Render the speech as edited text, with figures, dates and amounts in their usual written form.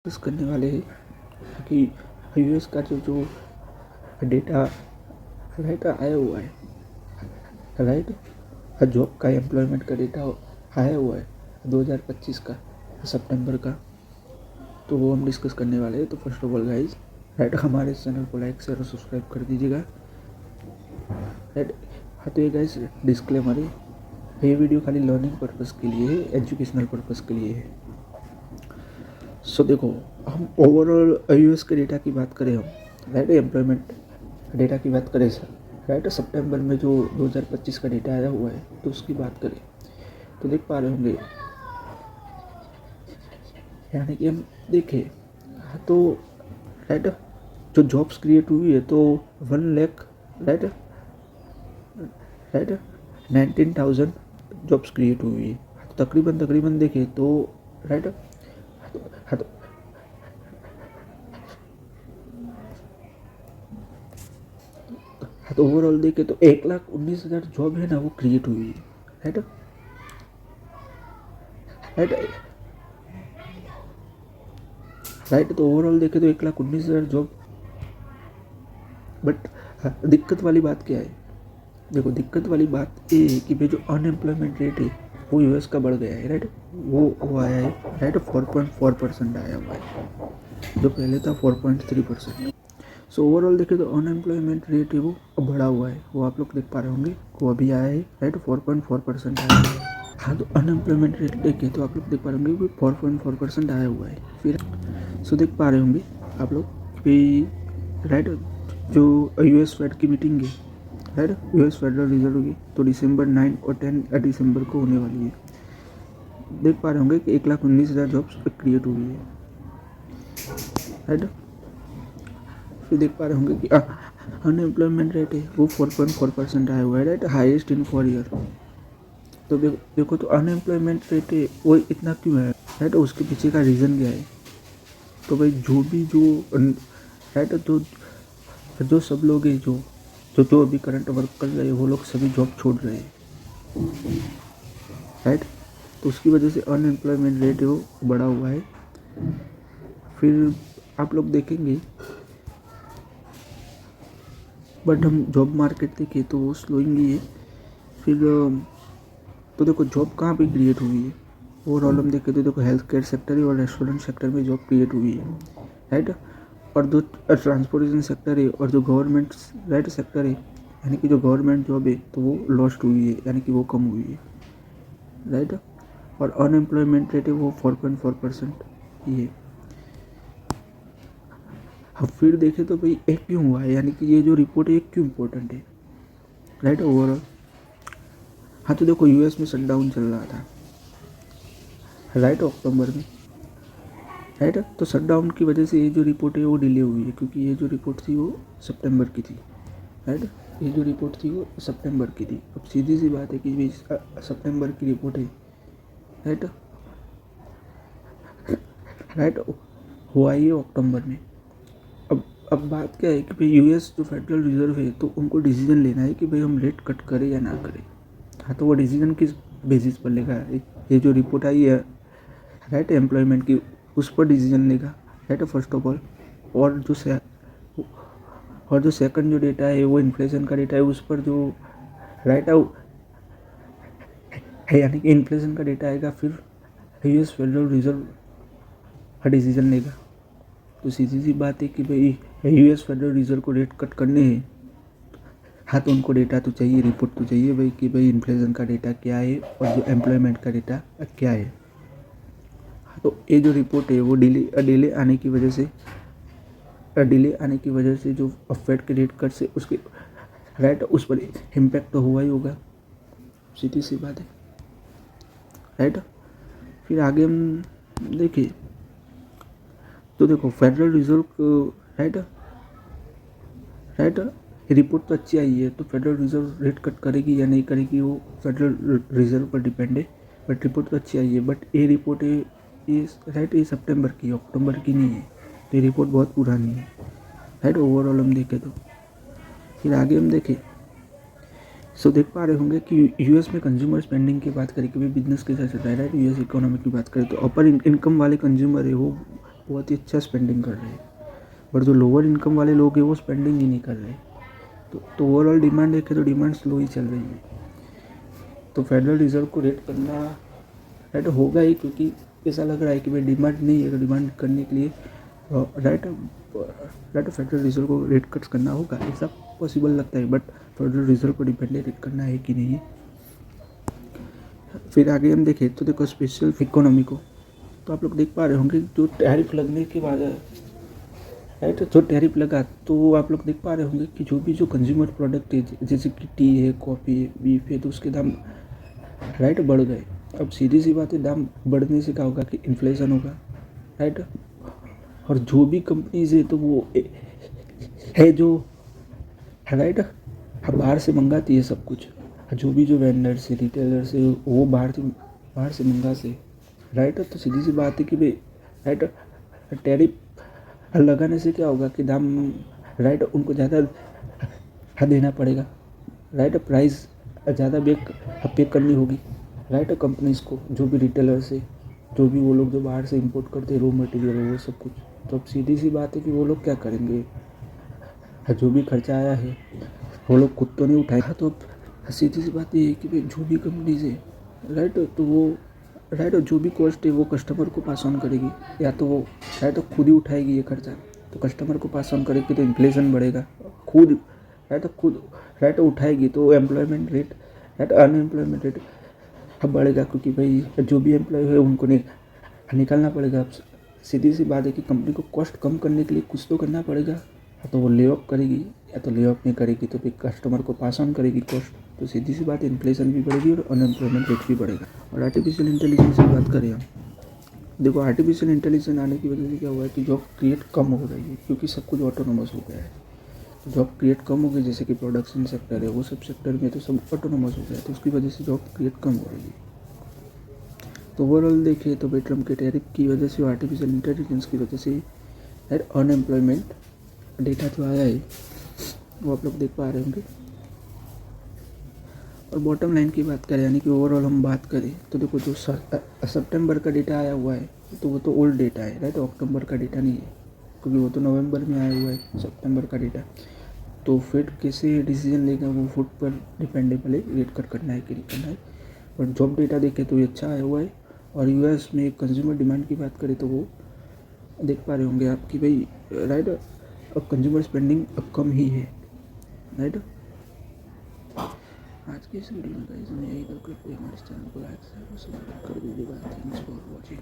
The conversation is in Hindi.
डिस्कस करने वाले हैं कि यूएस का जो डेटा राइट आया हुआ है, राइट जॉब का एम्प्लॉयमेंट का डेटा आया हुआ है 2025 का सितंबर का, तो वो हम डिस्कस करने वाले हैं। तो first of all guys, right हमारे चैनल को लाइक शेयर और सब्सक्राइब कर दीजिएगा। राइट हाँ, तो ये गाइज डिस्क्लेमर है, ये वीडियो खाली लर्निंग पर्पज़ के लिए है, एजुकेशनल पर्पज़ के लिए है। सो देखो, हम ओवरऑल यूएस के डेटा की बात करें, हम राइट एम्प्लॉयमेंट डेटा की बात करें सर, राइट सितंबर में जो 2025 का डेटा आया हुआ है तो उसकी बात करें तो देख पा रहे होंगे, यानी कि हम देखें तो राइट जो जॉब्स क्रिएट हुई है तो 1 लाख राइट 19,000 जॉब्स क्रिएट हुई है। तो तकरीबन देखें तो राइट तो ओवरऑल देखे तो 1,19,000 जॉब है ना वो क्रिएट हुई है, राइट राइट तो ओवरऑल देखे तो 1,19,000 जॉब। बट दिक्कत वाली बात क्या है, देखो दिक्कत वाली बात ये है कि भाई जो अनएम्प्लॉयमेंट रेट है वो यूएस का बढ़ गया है, राइट वो आया है, राइट 4.4% आया हुआ है, जो पहले था 4.3%। सो ओवरऑल देखें तो अनएम्प्लॉयमेंट रेट है वो बढ़ा हुआ है, वो आप लोग देख पा रहे होंगे, वो अभी आया है, राइट 4.4% आया है। हाँ, तो अनएम्प्लॉयमेंट रेट देखें तो आप लोग देख पा रहे होंगे कि 4.4% आया हुआ है। फिर सो देख पा रहे होंगे आप लोग कि राइट जो यूएस फेड की मीटिंग है, राइट यूएस फेडरल रिजर्व की, तो दिसंबर 9 और 10 दिसंबर को होने वाली है। देख पा रहे होंगे कि 1,19,000 जॉब्स क्रिएट हुई है, राइट। फिर देख पा रहे होंगे कि अनएम्प्लॉयमेंट रेट है वो 4.4% आया हुआ है, राइट हाईएस्ट इन 4 ईयर। तो देखो तो अनएम्प्लॉयमेंट रेट है वो इतना क्यों है, राइट उसके पीछे का रीज़न क्या है। तो भाई राइट जो सब लोग हैं जो अभी करंट वर्क कर रहे हैं वो लोग सभी जॉब छोड़ रहे हैं, राइट। तो उसकी वजह से अनएम्प्लॉयमेंट रेट है वो बढ़ा हुआ है। फिर आप लोग देखेंगे, बट हम जॉब मार्केट देखें तो वो स्लोइंग ही है। फिर तो देखो जॉब कहाँ पे क्रिएट हुई है, ओवरऑल हम देखें तो देखो हेल्थ केयर सेक्टर और रेस्टोरेंट सेक्टर में जॉब क्रिएट हुई है, राइट। और जो ट्रांसपोर्टेशन सेक्टर है और जो गवर्नमेंट राइट सेक्टर है, यानी कि जो गवर्नमेंट जॉब है तो वो लॉस्ट हुई है, यानी कि वो कम हुई है, राइट। और अनएम्प्लॉयमेंट रेट है वो 4.4% ये। अब फिर देखें तो भाई एक क्यों हुआ है, यानी कि ये जो रिपोर्ट है क्यों इम्पोर्टेंट है, राइट ओवरऑल। हाँ, तो देखो यूएस में शटडाउन चल रहा था, राइट अक्टूबर में, राइट। तो शटडाउन की वजह से ये जो रिपोर्ट है वो डिले हुई है, क्योंकि ये जो रिपोर्ट थी वो सितंबर की थी, राइट ये जो रिपोर्ट थी वो सितंबर की थी। अब सीधी सी बात है कि भाई सितंबर की रिपोर्ट है, राइट हुआ ही है अक्टूबर में। अब बात क्या है कि भाई यूएस जो फेडरल रिजर्व है तो उनको डिसीजन लेना है कि भाई हम रेट कट करें या ना करें। हाँ, तो वो डिसीजन किस बेसिस पर लेगा, ये जो रिपोर्ट आई है राइट एम्प्लॉयमेंट की, उस पर डिसीजन लेगा, राइट फर्स्ट ऑफ ऑल। और जो सेकंड जो डेटा है वो इन्फ्लेशन का डेटा है, उस पर जो राइट है यानी कि इन्फ्लेशन का डेटा आएगा, फिर यूएस फेडरल रिजर्व डिसीजन लेगा। तो सीधी सी बात है कि भाई यूएस फेडरल रिजर्व को रेट कट करने हैं, हाँ तो उनको डेटा तो चाहिए, रिपोर्ट तो चाहिए भाई कि भाई इन्फ्लेशन का डेटा क्या है और जो एम्प्लॉयमेंट का डेटा क्या है। हाँ, तो ये जो रिपोर्ट है वो डिले आने की वजह से जो फेड के रेट कट से उसके राइट उस पर इम्पैक्ट तो हुआ ही होगा, सीधी सी बात है, राइट। फिर आगे हम देखें तो देखो फेडरल रिजर्व राइट रिपोर्ट तो अच्छी आई है, तो फेडरल रिजर्व रेट कट करेगी या नहीं करेगी वो फेडरल रिजर्व पर डिपेंड है। बट रिपोर्ट तो अच्छी आई है, बट ये रिपोर्ट है राइट ये सितंबर की, अक्टूबर की नहीं है, तो ये रिपोर्ट बहुत पुरानी है, राइट ओवरऑल हम देखें तो। फिर आगे हम देखें सो देख पा रहे होंगे कि यूएस में कंज्यूमर स्पेंडिंग की बात करें कि भाई बिजनेस कैसा चल रहा है, राइट यूएस इकोनॉमी की बात करें तो अपर इनकम वाले कंज्यूमर है वो बहुत ही अच्छा स्पेंडिंग कर रहे हैं, बट जो लोअर इनकम वाले लोग हैं वो स्पेंडिंग ही नहीं कर रहे। तो ओवरऑल डिमांड देखें तो डिमांड स्लो ही चल रही है। तो फेडरल रिजर्व को रेट करना राइट होगा ही, क्योंकि ऐसा लग रहा है कि भाई डिमांड नहीं है, तो डिमांड करने के लिए राइट फेडरल रिजर्व को रेट कट करना होगा, ऐसा पॉसिबल लगता है। बट फेडरल रिजर्व को डिपेंड रेट करना है कि नहीं है। फिर आगे हम देखें तो देखो स्पेशल इकोनॉमी को, तो आप लोग देख पा रहे होंगे जो टैरिफ लगने के बाद राइट, जो टैरिफ लगा तो आप लोग देख पा रहे होंगे कि जो भी जो कंज्यूमर प्रोडक्ट है जैसे कि टी है, कॉफ़ी है, बीफ है, तो उसके दाम राइट बढ़ गए। अब सीधी सी बात है, दाम बढ़ने से क्या होगा कि इन्फ्लेशन होगा राइट। और जो भी कंपनीज है तो वो है जो राइट बाहर से मंगाती है सब कुछ, जो भी जो वेंडर्स है, रिटेलर्स है, वो बाहर से मंगा से राइट। तो सीधी सी बात है कि भाई राइट टैरिफ लगाने से क्या होगा कि दाम राइट उनको ज़्यादा देना पड़ेगा राइट, प्राइस ज़्यादा पे करनी होगी राइट कंपनीज को, जो भी रिटेलर्स है, जो भी वो लोग जो बाहर से इंपोर्ट करते हैं रॉ मटेरियल वो सब कुछ। तो अब सीधी सी बात है कि वो लोग क्या करेंगे, जो भी खर्चा आया है वो लोग खुद तो नहीं उठाएगा। तो अब सीधी सी बात ये है कि भाई जो भी कंपनीज है राइट, तो वो राइट जो भी कॉस्ट है वो कस्टमर को पास ऑन करेगी, या तो वो राइट खुद ही उठाएगी ये खर्चा, तो कस्टमर को पास ऑन करेगी तो इन्फ्लेशन बढ़ेगा, खुद राइट उठाएगी तो employment rate right unemployment rate अब बढ़ेगा, क्योंकि भाई जो भी एम्प्लॉय है उनको निकालना पड़ेगा। अब सीधी सी बात है कि कंपनी को कॉस्ट कम करने के लिए कुछ तो करना पड़ेगा, या तो वो ले ऑफ करेगी या तो ले ऑफ नहीं करेगी, तो फिर कस्टमर को पास ऑन करेगी कॉस्ट। तो सीधी सी बात है इन्फ्लेशन भी बढ़ेगी और अनएम्प्लॉयमेंट रेट भी बढ़ेगा। और आर्टिफिशियल इंटेलिजेंस की बात करें हम, देखो आर्टिफिशियल इंटेलिजेंस आने की वजह से क्या हुआ है कि जॉब क्रिएट कम हो रही है, क्योंकि सब कुछ ऑटोनोमस हो गया है। तो जॉब क्रिएट कम हो गई, जैसे कि प्रोडक्शन सेक्टर है वो सब सेक्टर में तो सब ऑटोनोमस हो गया है, तो उसकी वजह से जॉब क्रिएट कम हो रही है। तो ओवरऑल देखिए तो भाई ट्रम्प के टैरिफ की वजह से, आर्टिफिशियल इंटेलिजेंस की वजह से अनएम्प्लॉयमेंट डेटा जो आया है वो आप लोग देख पा रहे होंगे। और बॉटम लाइन की बात करें, यानी कि ओवरऑल हम बात करें तो देखो जो सितंबर का डेटा आया हुआ है तो वो तो ओल्ड डेटा है राइट, अक्टूबर का डेटा नहीं है, क्योंकि वो तो नवंबर में आया हुआ है सितंबर का डेटा। तो फेड कैसे डिसीजन लेगा वो फूड पर डिपेंडेबल है, रेट कट करना है कि नहीं करना है। बट जॉब डेटा देखें तो ये अच्छा आया हुआ है। और यूएस में कंज्यूमर डिमांड की बात करें तो वो देख पा रहे होंगे आप कि भाई राइट अब कंज्यूमर स्पेंडिंग अब कम ही है राइट। आज के इस वीडियो में गाइस मैं यही कर हमारे चैनल को लाइक कर दीजिएगा। Thanks for watching.